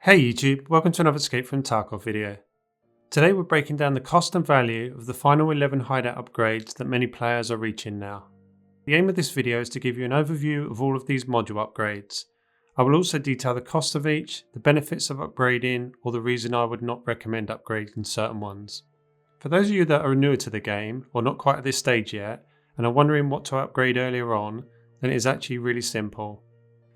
Hey YouTube, welcome to another Escape from Tarkov video. Today we're breaking down the cost and value of the final 11 hideout upgrades that many players are reaching now. The aim of this video is to give you an overview of all of these module upgrades. I will also detail the cost of each, the benefits of upgrading, or the reason I would not recommend upgrading certain ones. For those of you that are newer to the game, or not quite at this stage yet, and are wondering what to upgrade earlier on, then it is actually really simple.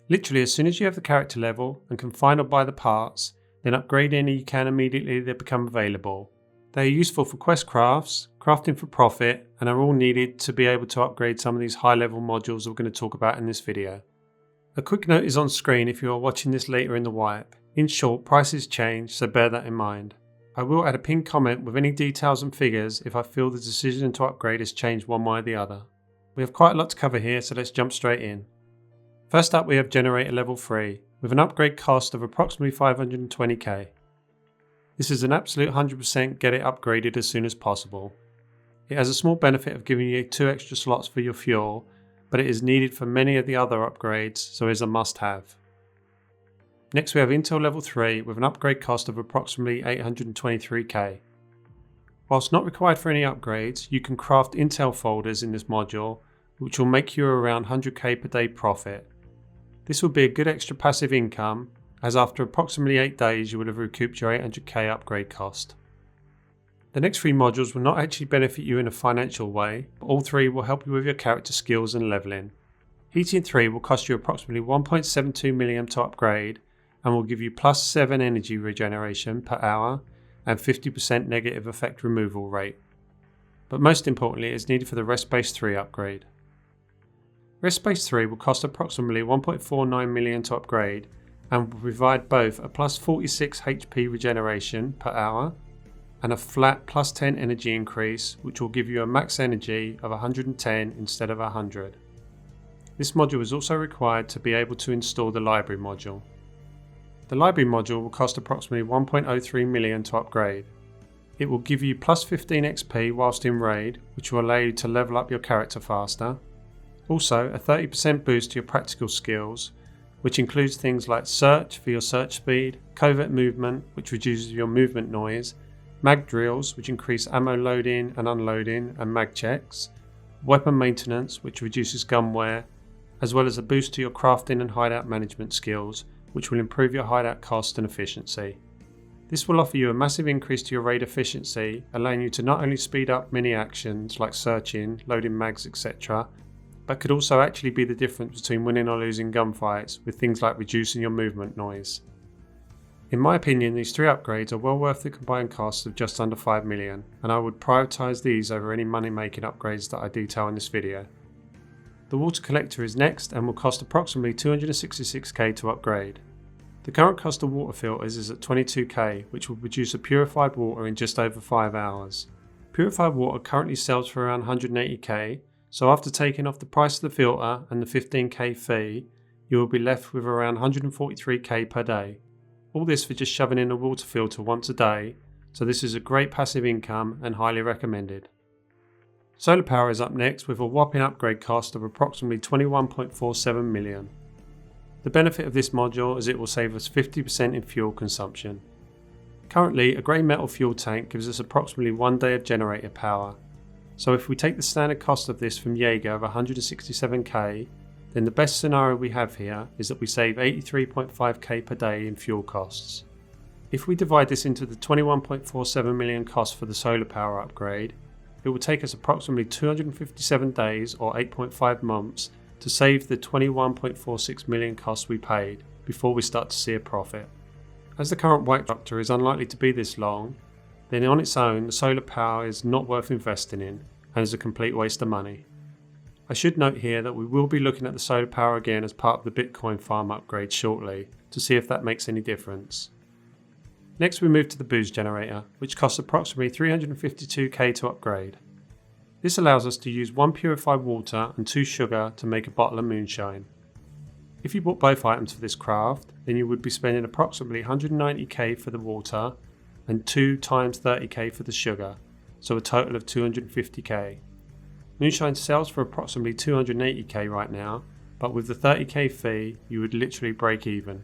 Literally, as soon as you have the character level and can find or buy the parts, then upgrade any you can immediately that become available. They are useful for quest crafts, crafting for profit, and are all needed to be able to upgrade some of these high level modules we're going to talk about in this video. A quick note is on screen if you are watching this later in the wipe. In short, prices change, so bear that in mind. I will add a pinned comment with any details and figures if I feel the decision to upgrade has changed one way or the other. We have quite a lot to cover here, so let's jump straight in. First up we have Generator Level 3, with an upgrade cost of approximately 520k. This is an absolute 100% get it upgraded as soon as possible. It has a small benefit of giving you 2 extra slots for your fuel, but it is needed for many of the other upgrades, so it is a must have. Next we have Intel Level 3 with an upgrade cost of approximately 823k. Whilst not required for any upgrades, you can craft Intel folders in this module, which will make you around 100k per day profit. This will be a good extra passive income, as after approximately 8 days you will have recouped your 800k upgrade cost. The next 3 modules will not actually benefit you in a financial way, but all 3 will help you with your character skills and leveling. Heating 3 will cost you approximately 1.72 million to upgrade, and will give you plus 7 energy regeneration per hour and 50% negative effect removal rate. But most importantly, it is needed for the Rest Base 3 upgrade. Rest Base 3 will cost approximately 1.49 million to upgrade and will provide both a plus 46 HP regeneration per hour and a flat plus 10 energy increase, which will give you a max energy of 110 instead of 100. This module is also required to be able to install the library module. The library module will cost approximately 1.03 million to upgrade. It will give you plus 15 XP whilst in raid, which will allow you to level up your character faster. Also, a 30% boost to your practical skills, which includes things like search for your search speed, covert movement, which reduces your movement noise, mag drills, which increase ammo loading and unloading and mag checks, weapon maintenance, which reduces gun wear, as well as a boost to your crafting and hideout management skills, which will improve your hideout cost and efficiency. This will offer you a massive increase to your raid efficiency, allowing you to not only speed up mini actions like searching, loading mags, etc., but could also actually be the difference between winning or losing gunfights with things like reducing your movement noise. In my opinion, these 3 upgrades are well worth the combined cost of just under 5 million, and I would prioritise these over any money making upgrades that I detail in this video. The water collector is next and will cost approximately 266k to upgrade. The current cost of water filters is at 22k, which will produce a purified water in just over 5 hours. Purified water currently sells for around 180k, so after taking off the price of the filter and the 15k fee, you will be left with around 143k per day. All this for just shoving in a water filter once a day, so this is a great passive income and highly recommended. Solar power is up next with a whopping upgrade cost of approximately 21.47 million. The benefit of this module is it will save us 50% in fuel consumption. Currently, a grey metal fuel tank gives us approximately 1 day of generator power. So if we take the standard cost of this from Jaeger of 167k, then the best scenario we have here is that we save 83.5k per day in fuel costs. If we divide this into the 21.47 million cost for the solar power upgrade, it will take us approximately 257 days or 8.5 months to save the 21.46 million costs we paid before we start to see a profit. As the current white structure is unlikely to be this long, then on its own the solar power is not worth investing in and is a complete waste of money. I should note here that we will be looking at the solar power again as part of the Bitcoin farm upgrade shortly to see if that makes any difference. Next we move to the booze generator, which costs approximately 352k to upgrade. This allows us to use 1 purified water and 2 sugar to make a bottle of moonshine. If you bought both items for this craft, then you would be spending approximately 190k for the water and 2 times 30k for the sugar, so a total of 250k. Moonshine sells for approximately 280k right now, but with the 30k fee you would literally break even.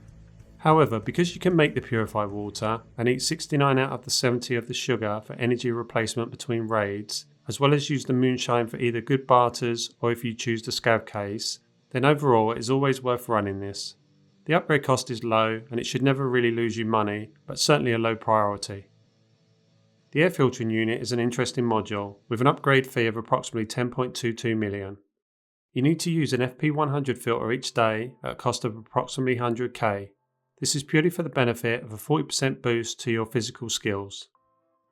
However, because you can make the purified water and eat 69 out of the 70 of the sugar for energy replacement between raids, as well as use the moonshine for either good barters or if you choose the Scav Case, then overall it is always worth running this. The upgrade cost is low and it should never really lose you money, but certainly a low priority. The air filtering unit is an interesting module with an upgrade fee of approximately 10.22 million. You need to use an FP100 filter each day at a cost of approximately 100k. This is purely for the benefit of a 40% boost to your physical skills.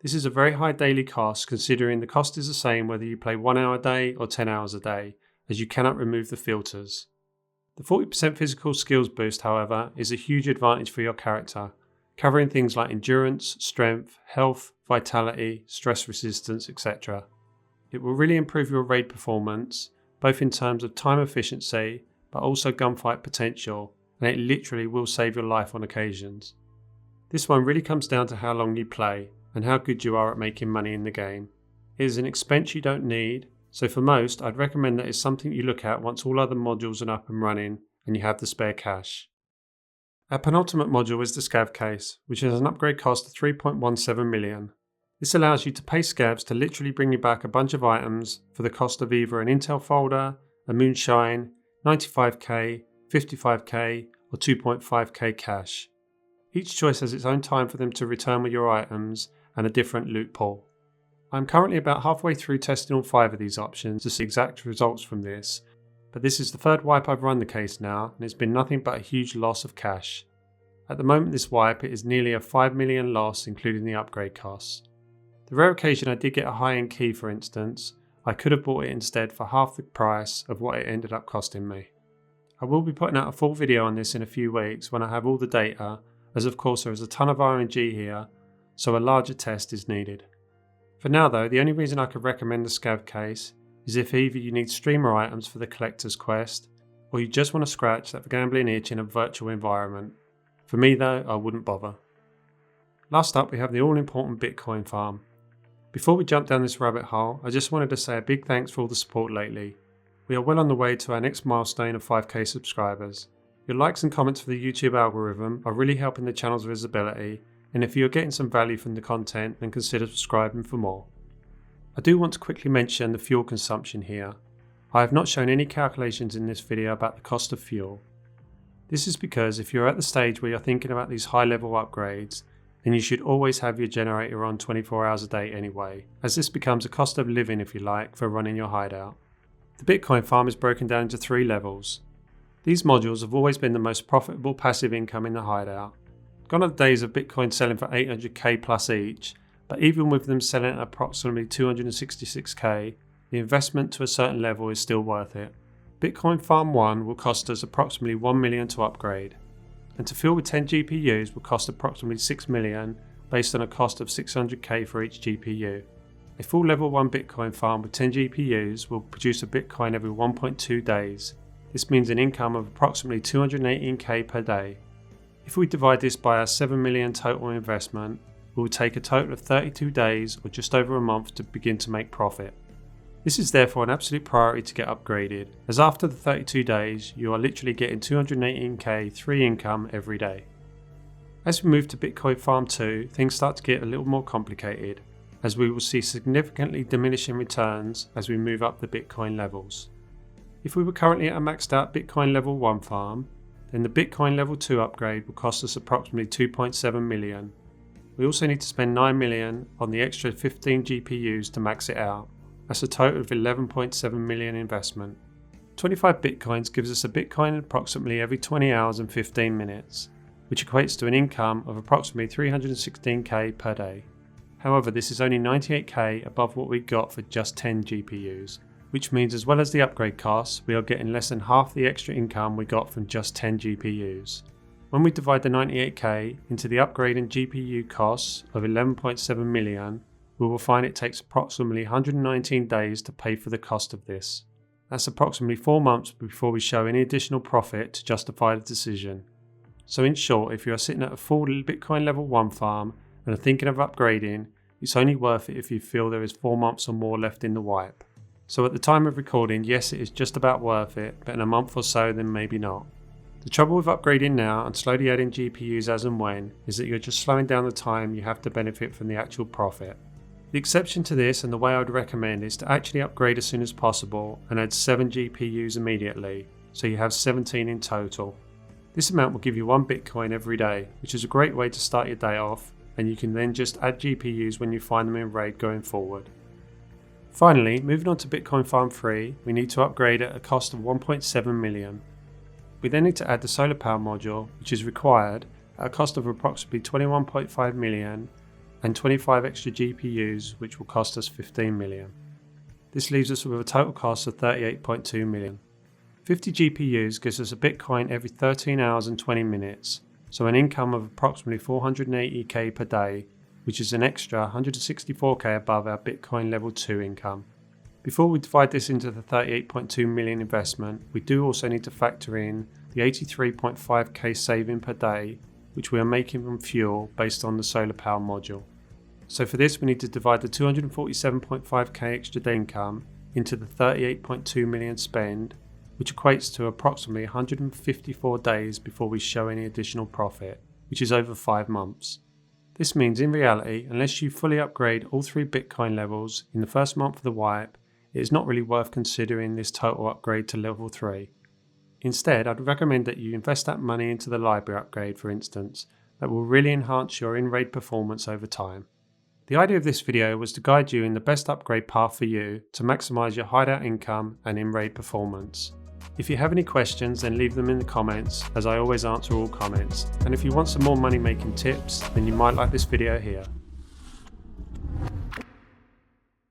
This is a very high daily cost considering the cost is the same whether you play 1 hour a day or 10 hours a day, as you cannot remove the filters. The 40% physical skills boost, however, is a huge advantage for your character, covering things like endurance, strength, health, vitality, stress resistance, etc. It will really improve your raid performance, both in terms of time efficiency, but also gunfight potential, and it literally will save your life on occasions. This one really comes down to how long you play, and how good you are at making money in the game. It is an expense you don't need, so for most I'd recommend that it's something you look at once all other modules are up and running and you have the spare cash. Our penultimate module is the Scav Case, which has an upgrade cost of 3.17 million. This allows you to pay scavs to literally bring you back a bunch of items for the cost of either an intel folder, a moonshine, 95k, 55k or 2.5k cash. Each choice has its own time for them to return with your items and a different loot pool. I'm currently about halfway through testing all 5 of these options to see exact results from this, but this is the 3rd wipe I've run the case now and it's been nothing but a huge loss of cash. At the moment this wipe it is nearly a 5 million loss including the upgrade costs. The rare occasion I did get a high-end key for instance, I could have bought it instead for half the price of what it ended up costing me. I will be putting out a full video on this in a few weeks when I have all the data, as of course there is a ton of RNG here, so a larger test is needed. For now though, the only reason I could recommend the Scav Case is if either you need streamer items for the collector's quest, or you just want to scratch that gambling itch in a virtual environment. For me though, I wouldn't bother. Last up we have the all-important Bitcoin farm. Before we jump down this rabbit hole, I just wanted to say a big thanks for all the support lately. We are well on the way to our next milestone of 5k subscribers. Your likes and comments for the YouTube algorithm are really helping the channel's visibility, and if you're getting some value from the content then consider subscribing for more. I do want to quickly mention the fuel consumption here. I have not shown any calculations in this video about the cost of fuel. This is because if you're at the stage where you're thinking about these high level upgrades, then you should always have your generator on 24 hours a day anyway, as this becomes a cost of living if you like for running your hideout. The Bitcoin farm is broken down into 3 levels. These modules have always been the most profitable passive income in the hideout. Gone are the days of Bitcoin selling for 800k plus each, but even with them selling at approximately 266k, the investment to a certain level is still worth it. Bitcoin Farm 1 will cost us approximately 1 million to upgrade, and to fill with 10 GPUs will cost approximately 6 million based on a cost of 600k for each GPU. A full level 1 Bitcoin farm with 10 GPUs will produce a Bitcoin every 1.2 days. This means an income of approximately 218k per day. If we divide this by our 7 million total investment, it will take a total of 32 days or just over a month to begin to make profit. This is therefore an absolute priority to get upgraded, as after the 32 days you are literally getting 218k free income every day. As we move to Bitcoin Farm 2, things start to get a little more complicated, as we will see significantly diminishing returns as we move up the Bitcoin levels. If we were currently at a maxed out Bitcoin level 1 farm, then the Bitcoin level 2 upgrade will cost us approximately 2.7 million. We also need to spend 9 million on the extra 15 GPUs to max it out. That's a total of 11.7 million investment. 25 Bitcoins gives us a Bitcoin approximately every 20 hours and 15 minutes, which equates to an income of approximately 316k per day. However, this is only 98k above what we got for just 10 GPUs, which means as well as the upgrade costs, we are getting less than half the extra income we got from just 10 GPUs. When we divide the 98k into the upgrade and GPU costs of 11.7 million, we will find it takes approximately 119 days to pay for the cost of this. That's approximately 4 months before we show any additional profit to justify the decision. So in short, if you are sitting at a full Bitcoin level 1 farm and are thinking of upgrading, it's only worth it if you feel there is 4 months or more left in the wipe. So at the time of recording, yes, it is just about worth it, but in a month or so then maybe not. The trouble with upgrading now and slowly adding GPUs as and when is that you're just slowing down the time you have to benefit from the actual profit. The exception to this, and the way I would recommend, is to actually upgrade as soon as possible and add 7 GPUs immediately, so you have 17 in total. This amount will give you 1 Bitcoin every day, which is a great way to start your day off, and you can then just add GPUs when you find them in RAID going forward. Finally, moving on to Bitcoin Farm 3, we need to upgrade at a cost of 1.7 million. We then need to add the solar power module, which is required at a cost of approximately 21.5 million, and 25 extra GPUs, which will cost us 15 million. This leaves us with a total cost of 38.2 million. 50 GPUs gives us a Bitcoin every 13 hours and 20 minutes, so an income of approximately 480k per day, which is an extra 164k above our Bitcoin level 2 income. Before we divide this into the 38.2 million investment, we do also need to factor in the 83.5k saving per day, which we are making from fuel based on the solar power module. So for this, we need to divide the 247.5k extra day income into the 38.2 million spend, which equates to approximately 154 days before we show any additional profit, which is over 5 months. This means in reality, unless you fully upgrade all 3 Bitcoin levels in the first month of the wipe, it is not really worth considering this total upgrade to level 3. Instead, I'd recommend that you invest that money into the library upgrade, for instance, that will really enhance your in-raid performance over time. The idea of this video was to guide you in the best upgrade path for you to maximise your hideout income and in-raid performance. If you have any questions, then leave them in the comments, as I always answer all comments, and if you want some more money making tips, then you might like this video here.